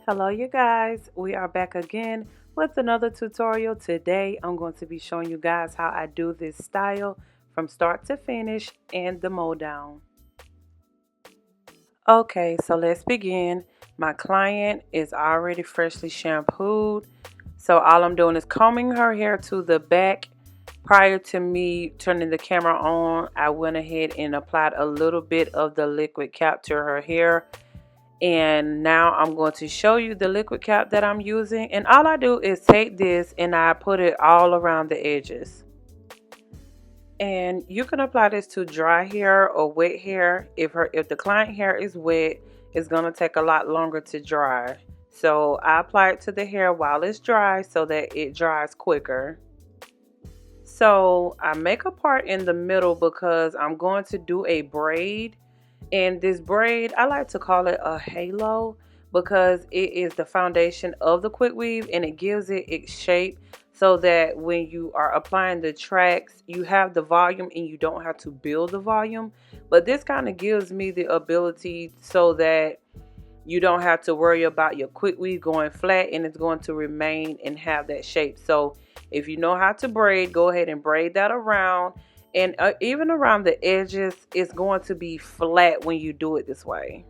Hello you guys, we are back again with another tutorial. Today I'm going to be showing you guys how I do this style from start to finish and the mow down. Okay, so let's begin. My client is already freshly shampooed, so all I'm doing is combing her hair to the back. Prior to me turning the camera on, I went ahead and applied a little bit of the liquid cap to her hair. And now I'm going to show you the liquid cap that I'm using, and all I do is take this and I put it all around the edges. And you can apply this to dry hair or wet hair. If the client hair is wet, it's going to take a lot longer to dry, so I apply it to the hair while it's dry so that it dries quicker. So I make a part in the middle because I'm going to do a braid. And this braid, I like to call it a halo because it is the foundation of the quick weave and it gives it its shape so that when you are applying the tracks, you have the volume and you don't have to build the volume. But this kind of gives me the ability so that you don't have to worry about your quick weave going flat and it's going to remain and have that shape. So if you know how to braid, go ahead and braid that around. And even around the edges, it's going to be flat when you do it this way.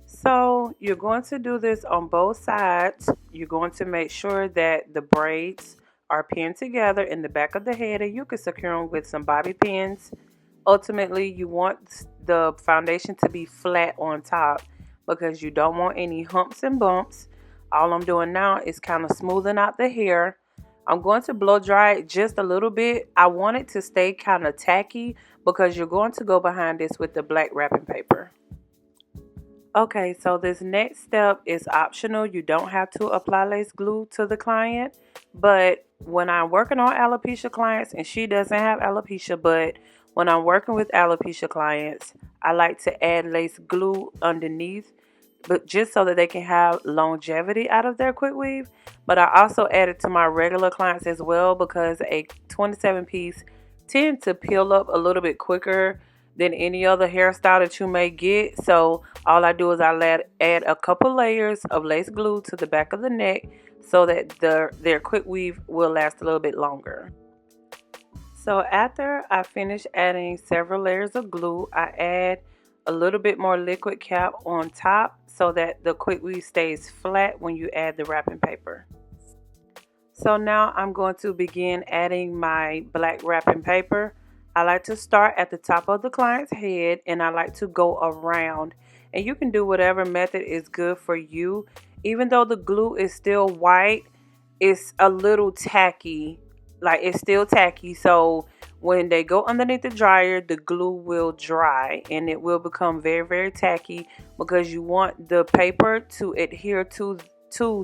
So you're going to do this on both sides. You're going to make sure that the braids are pinned together in the back of the head, and you can secure them with some bobby pins. Ultimately, you want the foundation to be flat on top because you don't want any humps and bumps. All I'm doing now is kind of smoothing out the hair. I'm going to blow dry it just a little bit. I want it to stay kind of tacky because you're going to go behind this with the black wrapping paper. Okay, so this next step is optional. You don't have to apply lace glue to the client, but when I'm working on alopecia clients, and she doesn't have alopecia, but when I'm working with alopecia clients, I like to add lace glue underneath, but just so that they can have longevity out of their quick weave. But I also add it to my regular clients as well because a 27 piece tend to peel up a little bit quicker than any other hairstyle that you may get. So all I do is I add a couple layers of lace glue to the back of the neck so that their quick weave will last a little bit longer. So after I finish adding several layers of glue, I add a little bit more liquid cap on top so that the quick weave stays flat when you add the wrapping paper. So now I'm going to begin adding my black wrapping paper. I like to start at the top of the client's head and I like to go around. And you can do whatever method is good for you. Even though the glue is still white, it's a little tacky. Like, it's still tacky, so when they go underneath the dryer, the glue will dry and it will become very, very tacky because you want the paper to adhere to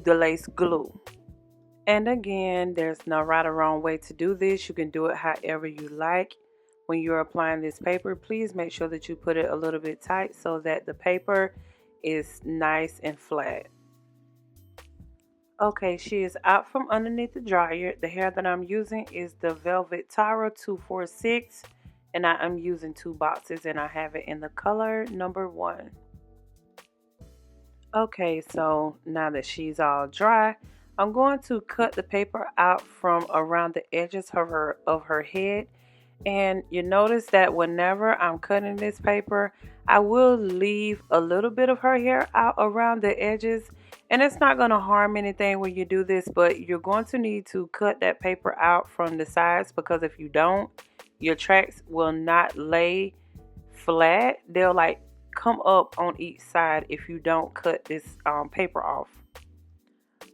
the lace glue. And again, there's no right or wrong way to do this. You can do it however you like. When you're applying this paper, please make sure that you put it a little bit tight so that the paper is nice and flat. Okay, she is out from underneath the dryer. The hair that I'm using is the Velvet Tara 246, and I am using 2 boxes, and I have it in the color number 1. Okay, so now that she's all dry, I'm going to cut the paper out from around the edges of her head. And you notice that whenever I'm cutting this paper, I will leave a little bit of her hair out around the edges. And it's not going to harm anything when you do this, but you're going to need to cut that paper out from the sides because if you don't, your tracks will not lay flat. They'll like come up on each side if you don't cut this paper off.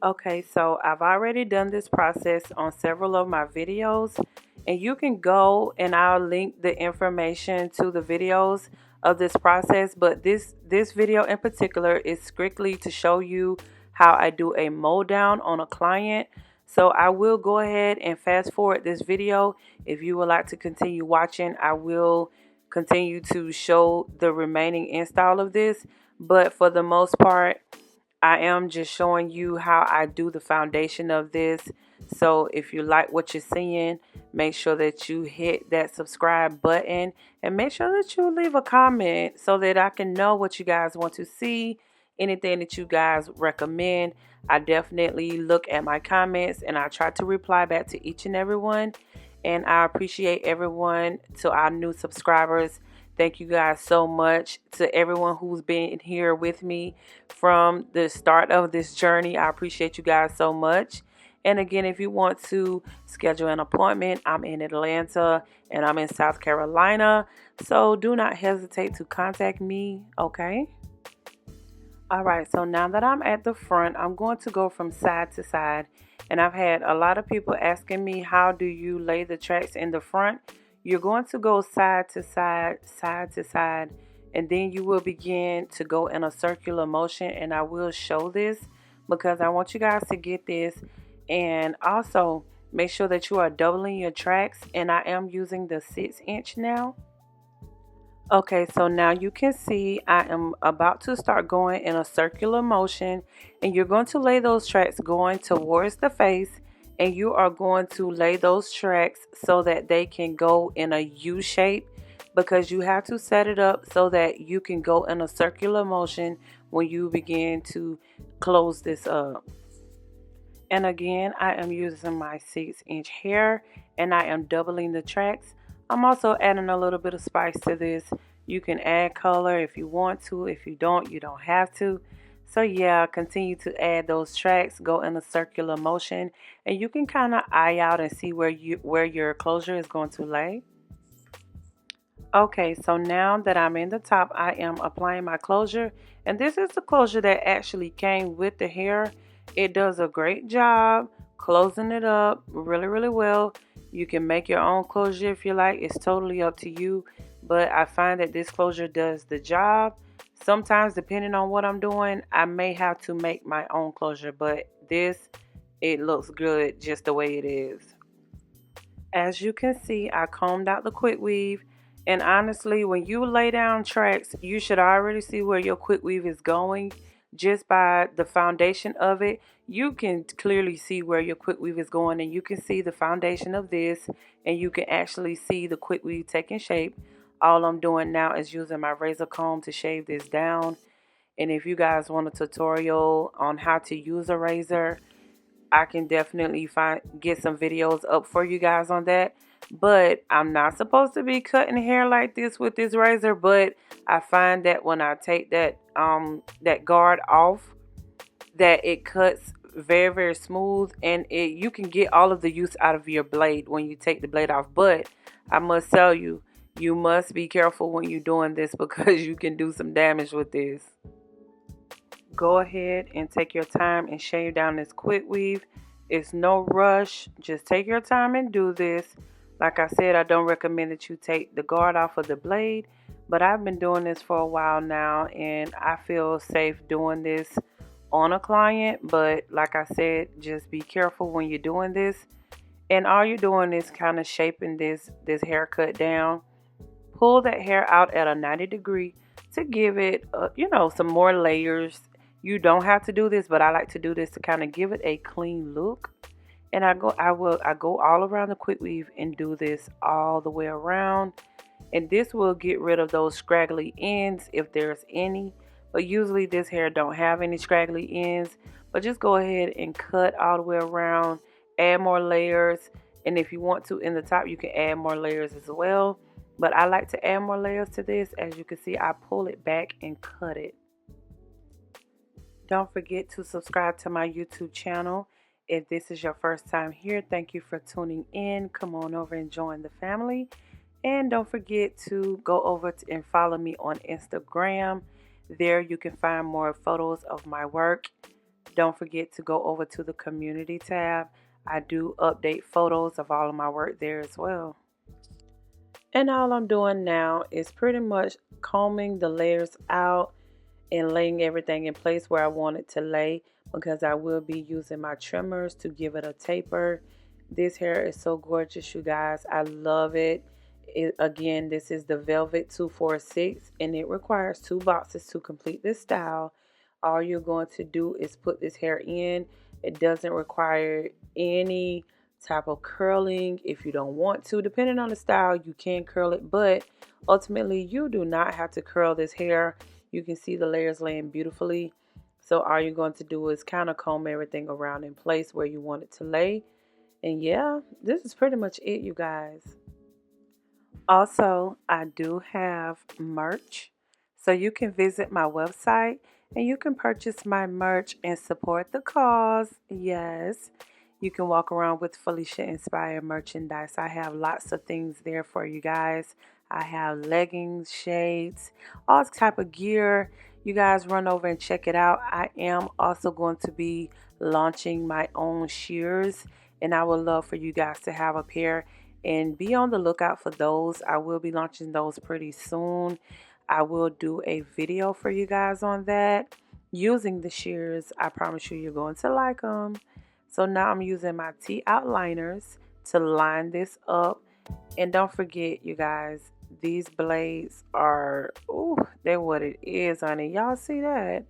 Okay, so I've already done this process on several of my videos, and you can go and I'll link the information to the videos of this process, but this video in particular is strictly to show you how I do a mow down on a client. So I will go ahead and fast forward this video. If you would like to continue watching, I will continue to show the remaining install of this, but for the most part I am just showing you how I do the foundation of this. So if you like what you're seeing, make sure that you hit that subscribe button and make sure that you leave a comment so that I can know what you guys want to see anything that you guys recommend. I definitely look at my comments and I try to reply back to each and every one. And I appreciate everyone. To our new subscribers, thank you guys so much. To everyone who's been here with me from the start of this journey, I appreciate you guys so much. And again, if you want to schedule an appointment, I'm in Atlanta and I'm in South Carolina. So do not hesitate to contact me, okay? All right, so now that I'm at the front, I'm going to go from side to side. And I've had a lot of people asking me, how do you lay the tracks in the front? You're going to go side to side, and then you will begin to go in a circular motion. And I will show this because I want you guys to get this. And also, make sure that you are doubling your tracks. And I am using the 6-inch now. Okay, so now you can see I am about to start going in a circular motion, and you're going to lay those tracks going towards the face, and you are going to lay those tracks so that they can go in a U shape, because you have to set it up so that you can go in a circular motion when you begin to close this up. And again, I am using my 6-inch hair and I am doubling the tracks. I'm also adding a little bit of spice to this. You can add color if you want to. If you don't have to. So yeah, continue to add those tracks, go in a circular motion, and you can kind of eye out and see where your closure is going to lay. Okay, so now that I'm in the top, I am applying my closure, and this is the closure that actually came with the hair. It does a great job closing it up really well. You can make your own closure if you like. It's totally up to you, but I find that this closure does the job. Sometimes, depending on what I'm doing, I may have to make my own closure, but this, it looks good just the way it is. As you can see, I combed out the quick weave. And honestly, when you lay down tracks, you should already see where your quick weave is going. Just by the foundation of it, you can clearly see where your quick weave is going, and you can see the foundation of this, and you can actually see the quick weave taking shape. All I'm doing now is using my razor comb to shave this down. And if you guys want a tutorial on how to use a razor, I can definitely get some videos up for you guys on that. But I'm not supposed to be cutting hair like this with this razor, but I find that when I take that guard off, that it cuts very smooth, and you can get all of the use out of your blade when you take the blade off. But I must tell you, you must be careful when you're doing this because you can do some damage with this. Go ahead and take your time and shave down this quick weave. It's no rush. Just take your time and do this. Like I said, I don't recommend that you take the guard off of the blade, but I've been doing this for a while now and I feel safe doing this on a client. But like I said, just be careful when you're doing this. And all you're doing is kind of shaping this haircut down. Pull that hair out at a 90 degree to give it, some more layers. You don't have to do this, but I like to do this to kind of give it a clean look. And I go all around the quick weave and do this all the way around. And this will get rid of those scraggly ends if there's any. But usually this hair don't have any scraggly ends. But just go ahead and cut all the way around. Add more layers. And if you want to in the top, you can add more layers as well. But I like to add more layers to this. As you can see, I pull it back and cut it. Don't forget to subscribe to my YouTube channel. If this is your first time here, thank you for tuning in. Come on over and join the family. And don't forget to go over and follow me on Instagram. There you can find more photos of my work. Don't forget to go over to the community tab. I do update photos of all of my work there as well. And all I'm doing now is pretty much combing the layers out and laying everything in place where I want it to lay, because I will be using my trimmers to give it a taper. This hair is so gorgeous, you guys. I love it. Again, this is the Velvet 246, and it requires 2 boxes to complete this style. All you're going to do is put this hair in. It doesn't require any type of curling. If you don't want to, depending on the style, you can curl it, but ultimately you do not have to curl this hair. You can see the layers laying beautifully. So all you're going to do is kind of comb everything around in place where you want it to lay. And yeah, this is pretty much it, you guys. Also, I do have merch. So you can visit my website and you can purchase my merch and support the cause. Yes. You can walk around with Felicia inspired merchandise. I have lots of things there for you guys. I have leggings, shades, all type of gear. You guys run over and check it out. I am also going to be launching my own shears, and I would love for you guys to have a pair and be on the lookout for those. I will be launching those pretty soon. I will do a video for you guys on that using the shears. I promise you, you're going to like them. So now I'm using my T outliners to line this up. And don't forget, you guys, these blades are, ooh, they're what it is, honey. Y'all see that?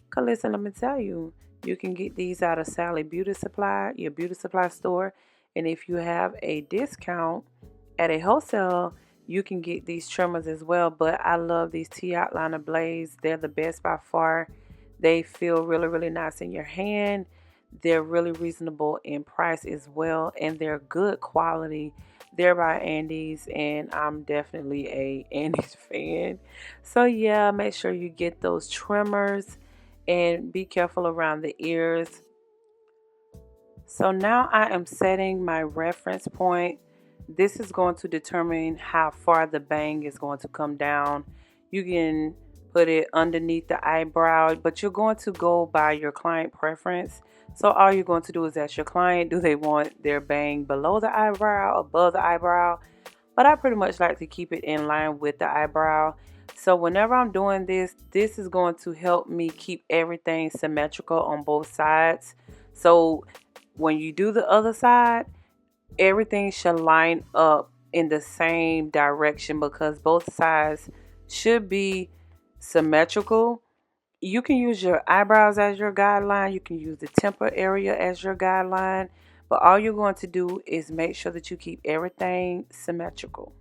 Cause listen, let me tell you, you can get these out of Sally Beauty Supply, your beauty supply store. And if you have a discount at a wholesale, you can get these trimmers as well. But I love these T outliner blades. They're the best by far. They feel really, really nice in your hand. They're really reasonable in price as well, and they're good quality. They're by Andes, and I'm definitely a Andes fan. So yeah, make sure you get those trimmers and be careful around the ears. So now I am setting my reference point. This is going to determine how far the bang is going to come down. You can put it underneath the eyebrow, but you're going to go by your client preference. So all you're going to do is ask your client, do they want their bang below the eyebrow, above the eyebrow? But I pretty much like to keep it in line with the eyebrow. So whenever I'm doing this, this is going to help me keep everything symmetrical on both sides. So when you do the other side, everything should line up in the same direction because both sides should be symmetrical. You can use your eyebrows as your guideline. You can use the temple area as your guideline. But all you're going to do is make sure that you keep everything symmetrical.